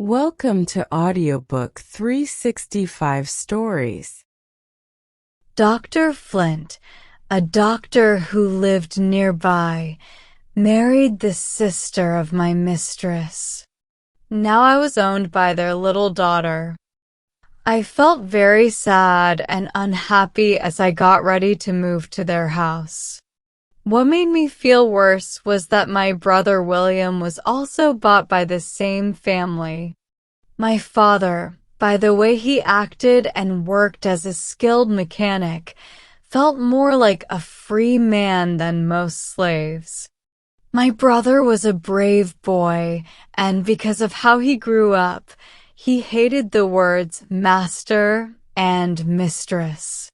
Welcome to Audiobook 365 Stories. Dr. Flint, a doctor who lived nearby, married the sister of my mistress. Now I was owned by their little daughter. I felt very sad and unhappy as I got ready to move to their house. What made me feel worse was that my brother William was also bought by the same family. My father, by the way he acted and worked as a skilled mechanic, felt more like a free man than most slaves. My brother was a brave boy, and because of how he grew up, he hated the words master and mistress.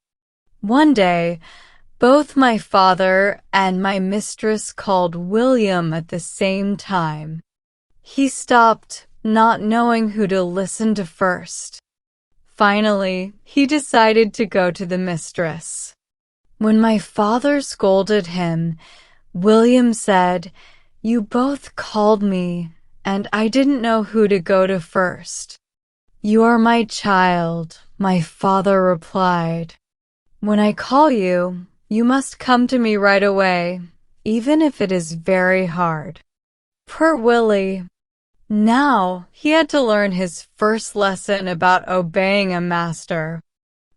One day, both my father and my mistress called William at the same time. He stopped, not knowing who to listen to first. Finally, he decided to go to the mistress. When my father scolded him, William said, "You both called me, and I didn't know who to go to first." "You are my child," my father replied. "When I call you, you must come to me right away, even if it is very hard." Poor Willie. Now he had to learn his first lesson about obeying a master.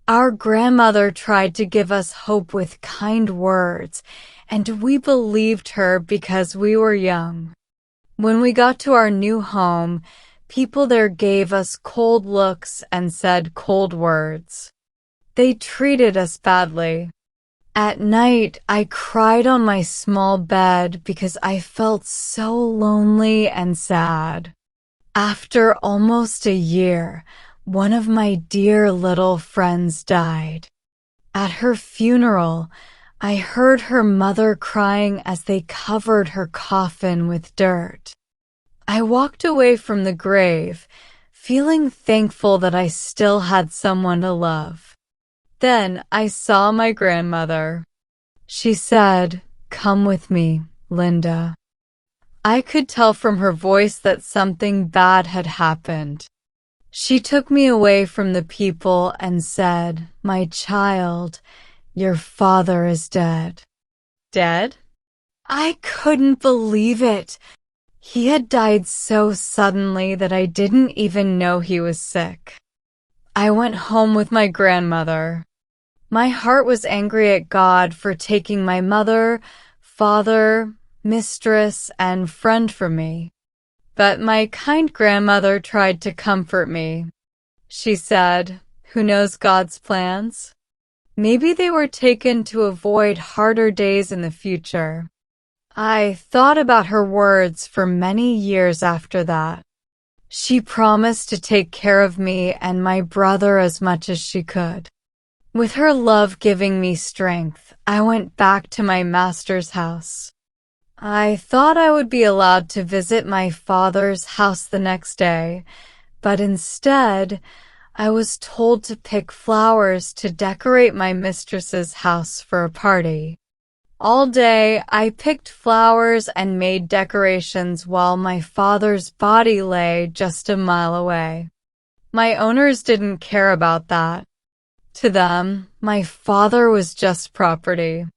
Our grandmother tried to give us hope with kind words, and we believed her because we were young. When we got to our new home, people there gave us cold looks and said cold words. They treated us badly. At night, I cried on my small bed because I felt so lonely and sad. After almost a year, one of my dear little friends died. At her funeral, I heard her mother crying as they covered her coffin with dirt. I walked away from the grave, feeling thankful that I still had someone to love. Then I saw my grandmother. She said, "Come with me, Linda." I could tell from her voice that something bad had happened. She took me away from the people and said, "My child, your father is dead." Dead? I couldn't believe it. He had died so suddenly that I didn't even know he was sick. I went home with my grandmother. My heart was angry at God for taking my mother, father, mistress, and friend from me. But my kind grandmother tried to comfort me. She said, "Who knows God's plans? Maybe they were taken to avoid harder days in the future." I thought about her words for many years after that. She promised to take care of me and my brother as much as she could. With her love giving me strength, I went back to my master's house. I thought I would be allowed to visit my father's house the next day, but instead, I was told to pick flowers to decorate my mistress's house for a party. All day, I picked flowers and made decorations while my father's body lay just a mile away. My owners didn't care about that. To them, my father was just property.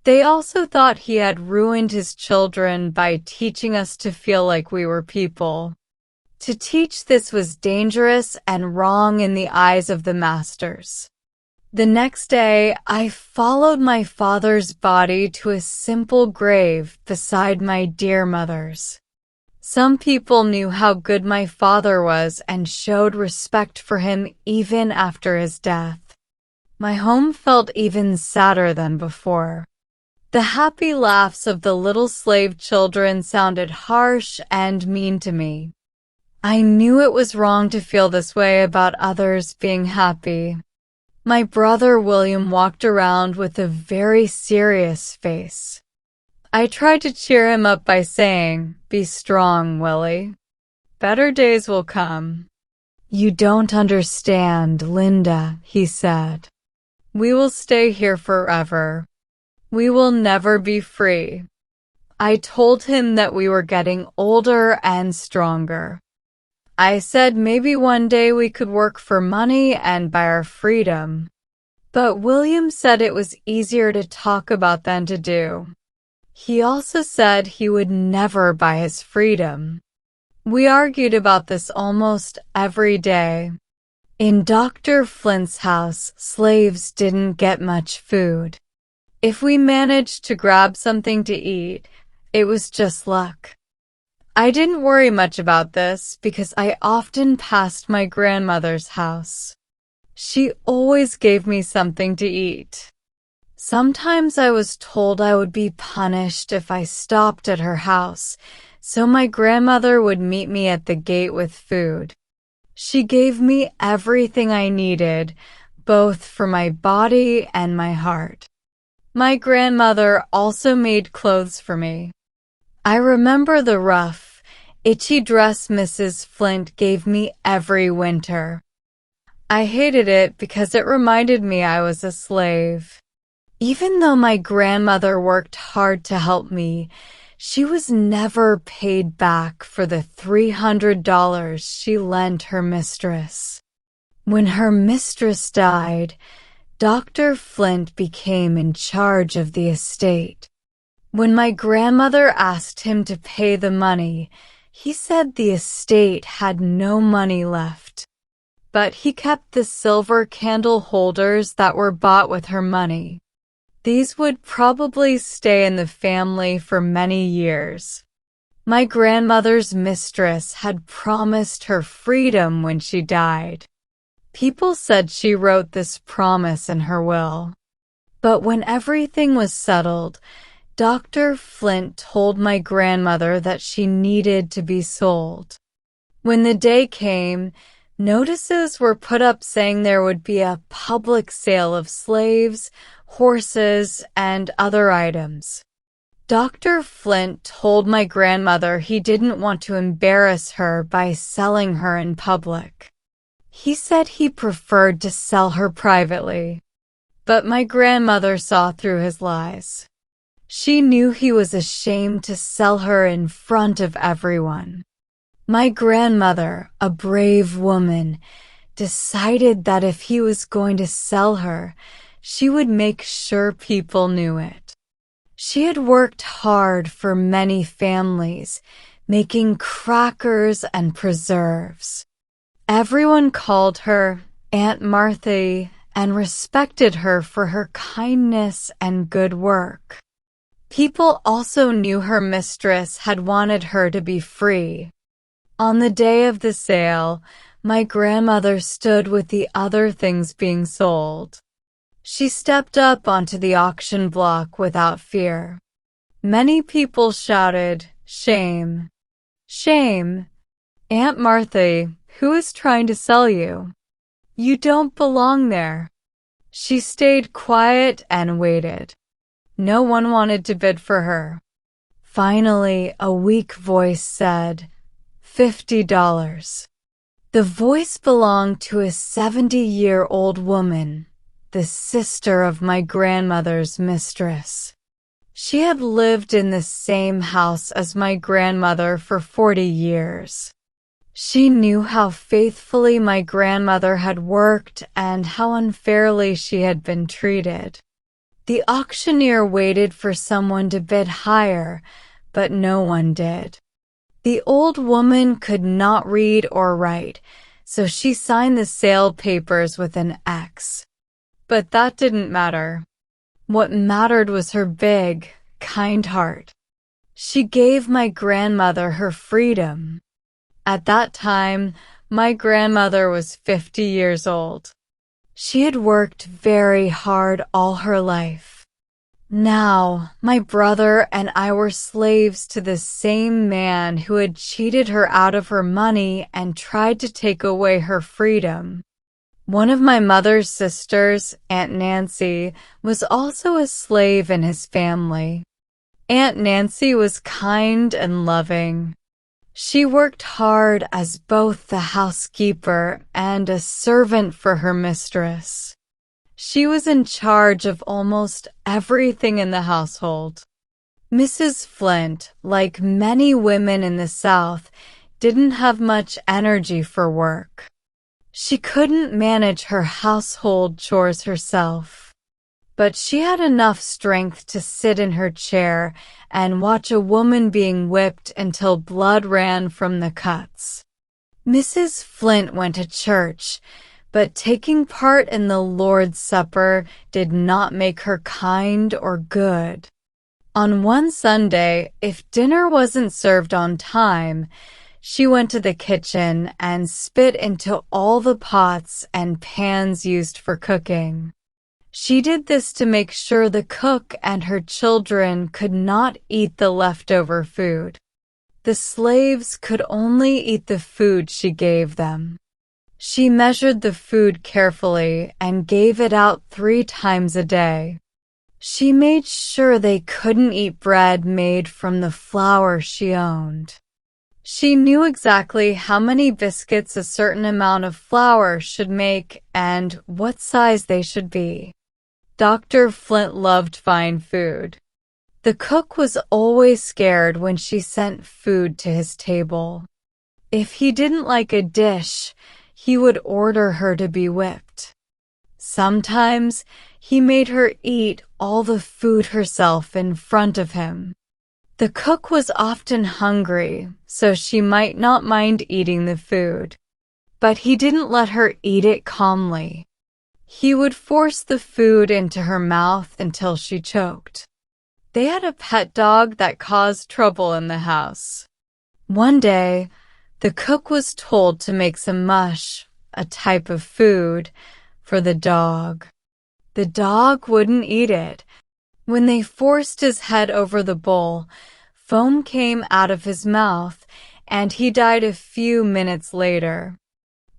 They also thought he had ruined his children by teaching us to feel like we were people. To teach this was dangerous and wrong in the eyes of the masters. The next day, I followed my father's body to a simple grave beside my dear mother's. Some people knew how good my father was and showed respect for him even after his death. My home felt even sadder than before. The happy laughs of the little slave children sounded harsh and mean to me. I knew it was wrong to feel this way about others being happy. My brother William walked around with a very serious face. I tried to cheer him up by saying, "Be strong, Willie. Better days will come." "You don't understand, Linda," he said. "We will stay here forever. We will never be free." I told him that we were getting older and stronger. I said maybe one day we could work for money and buy our freedom. But William said it was easier to talk about than to do. He also said he would never buy his freedom. We argued about this almost every day. In Dr. Flint's house, slaves didn't get much food. If we managed to grab something to eat, it was just luck. I didn't worry much about this because I often passed my grandmother's house. She always gave me something to eat. Sometimes I was told I would be punished if I stopped at her house, so my grandmother would meet me at the gate with food. She gave me everything I needed, both for my body and my heart. My grandmother also made clothes for me. I remember the rough, itchy dress Mrs. Flint gave me every winter. I hated it because it reminded me I was a slave. Even though my grandmother worked hard to help me, she was never paid back for the $300 she lent her mistress. When her mistress died, Dr. Flint became in charge of the estate. When my grandmother asked him to pay the money, he said the estate had no money left. But he kept the silver candle holders that were bought with her money. These would probably stay in the family for many years. My grandmother's mistress had promised her freedom when she died. People said she wrote this promise in her will. But when everything was settled, Dr. Flint told my grandmother that she needed to be sold. When the day came, notices were put up saying there would be a public sale of slaves, horses, and other items. Dr. Flint told my grandmother he didn't want to embarrass her by selling her in public. He said he preferred to sell her privately. But my grandmother saw through his lies. She knew he was ashamed to sell her in front of everyone. My grandmother, a brave woman, decided that if he was going to sell her, she would make sure people knew it. She had worked hard for many families, making crackers and preserves. Everyone called her Aunt Martha and respected her for her kindness and good work. People also knew her mistress had wanted her to be free. On the day of the sale, my grandmother stood with the other things being sold. She stepped up onto the auction block without fear. Many people shouted, "Shame! Shame! Aunt Martha, who is trying to sell you? You don't belong there." She stayed quiet and waited. No one wanted to bid for her. Finally, a weak voice said, $50. The voice belonged to a 70-year-old woman, the sister of my grandmother's mistress. She had lived in the same house as my grandmother for 40 years. She knew how faithfully my grandmother had worked and how unfairly she had been treated. The auctioneer waited for someone to bid higher, but no one did. The old woman could not read or write, so she signed the sale papers with an X. But that didn't matter. What mattered was her big, kind heart. She gave my grandmother her freedom. At that time, my grandmother was 50 years old. She had worked very hard all her life. Now, my brother and I were slaves to the same man who had cheated her out of her money and tried to take away her freedom. One of my mother's sisters, Aunt Nancy, was also a slave in his family. Aunt Nancy was kind and loving. She worked hard as both the housekeeper and a servant for her mistress. She was in charge of almost everything in the household. Mrs. Flint, like many women in the South, didn't have much energy for work. She couldn't manage her household chores herself, but she had enough strength to sit in her chair and watch a woman being whipped until blood ran from the cuts. Mrs. Flint went to church, but taking part in the Lord's Supper did not make her kind or good. On one Sunday, if dinner wasn't served on time, she went to the kitchen and spit into all the pots and pans used for cooking. She did this to make sure the cook and her children could not eat the leftover food. The slaves could only eat the food she gave them. She measured the food carefully and gave it out 3 times a day. She made sure they couldn't eat bread made from the flour she owned. She knew exactly how many biscuits a certain amount of flour should make and what size they should be. Dr. Flint loved fine food. The cook was always scared when she sent food to his table. If he didn't like a dish, he would order her to be whipped. Sometimes he made her eat all the food herself in front of him. The cook was often hungry, so she might not mind eating the food. But he didn't let her eat it calmly. He would force the food into her mouth until she choked. They had a pet dog that caused trouble in the house. One day, the cook was told to make some mush, a type of food, for the dog. The dog wouldn't eat it. When they forced his head over the bowl, foam came out of his mouth, and he died a few minutes later.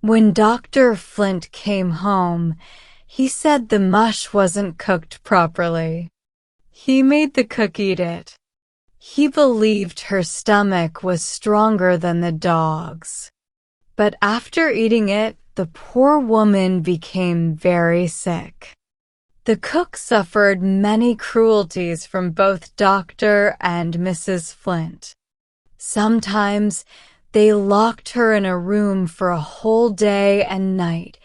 When Dr. Flint came home, he said the mush wasn't cooked properly. He made the cook eat it. He believed her stomach was stronger than the dog's. But after eating it, the poor woman became very sick. The cook suffered many cruelties from both Dr. and Mrs. Flint. Sometimes they locked her in a room for a whole day and night,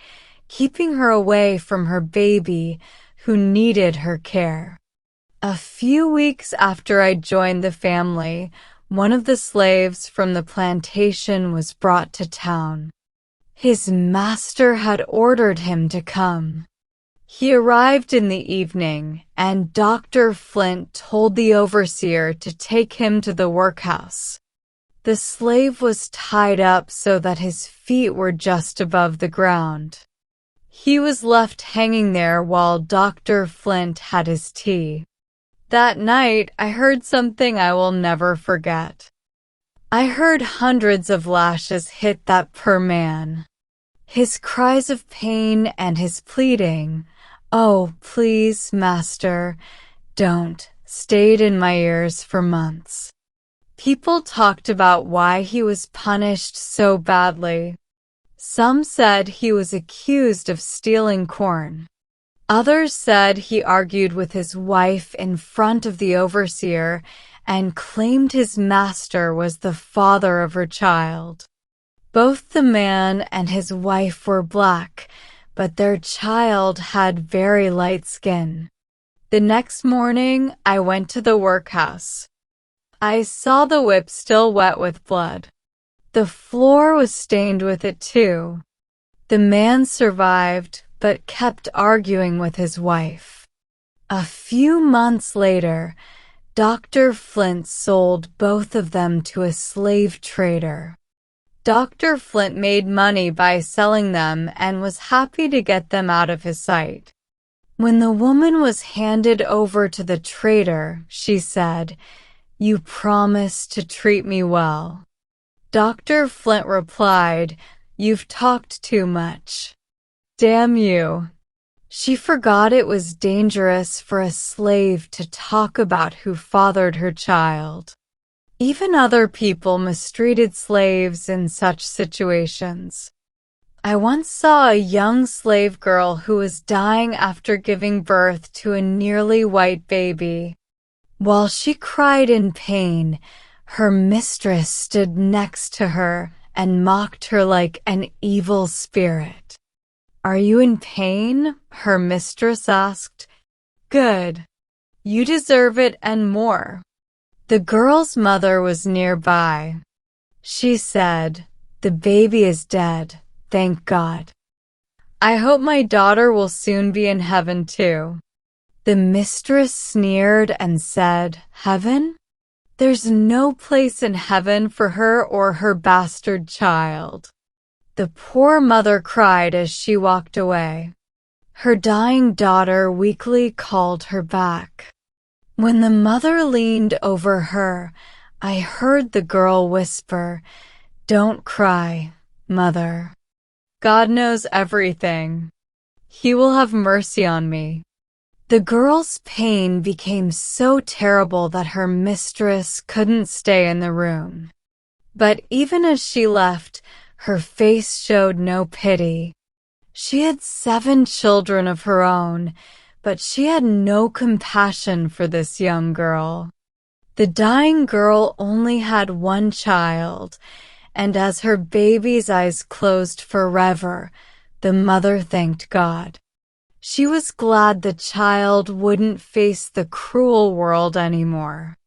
keeping her away from her baby who needed her care. A few weeks after I joined the family, one of the slaves from the plantation was brought to town. His master had ordered him to come. He arrived in the evening, and Dr. Flint told the overseer to take him to the workhouse. The slave was tied up so that his feet were just above the ground. He was left hanging there while Dr. Flint had his tea. That night, I heard something I will never forget. I heard hundreds of lashes hit that poor man. His cries of pain and his pleading, "Oh, please, master, don't," stayed in my ears for months. People talked about why he was punished so badly. Some said he was accused of stealing corn. Others said he argued with his wife in front of the overseer and claimed his master was the father of her child. Both the man and his wife were black, but their child had very light skin. The next morning, I went to the workhouse. I saw the whip still wet with blood. The floor was stained with it too. The man survived, but kept arguing with his wife. A few months later, Dr. Flint sold both of them to a slave trader. Dr. Flint made money by selling them and was happy to get them out of his sight. When the woman was handed over to the trader, she said, "You promised to treat me well." Dr. Flint replied, "You've talked too much. Damn you." She forgot it was dangerous for a slave to talk about who fathered her child. Even other people mistreated slaves in such situations. I once saw a young slave girl who was dying after giving birth to a nearly white baby. While she cried in pain, Her mistress stood next to her and mocked her like an evil spirit. "Are you in pain?" her mistress asked. "Good. You deserve it and more." The girl's mother was nearby. She said, "The baby is dead, thank God. I hope my daughter will soon be in heaven too." The mistress sneered and said, "Heaven? There's no place in heaven for her or her bastard child." The poor mother cried as she walked away. Her dying daughter weakly called her back. When the mother leaned over her, I heard the girl whisper, "Don't cry, mother. God knows everything. He will have mercy on me." The girl's pain became so terrible that her mistress couldn't stay in the room. But even as she left, her face showed no pity. She had 7 children of her own, but she had no compassion for this young girl. The dying girl only had 1 child, and as her baby's eyes closed forever, the mother thanked God. She was glad the child wouldn't face the cruel world anymore.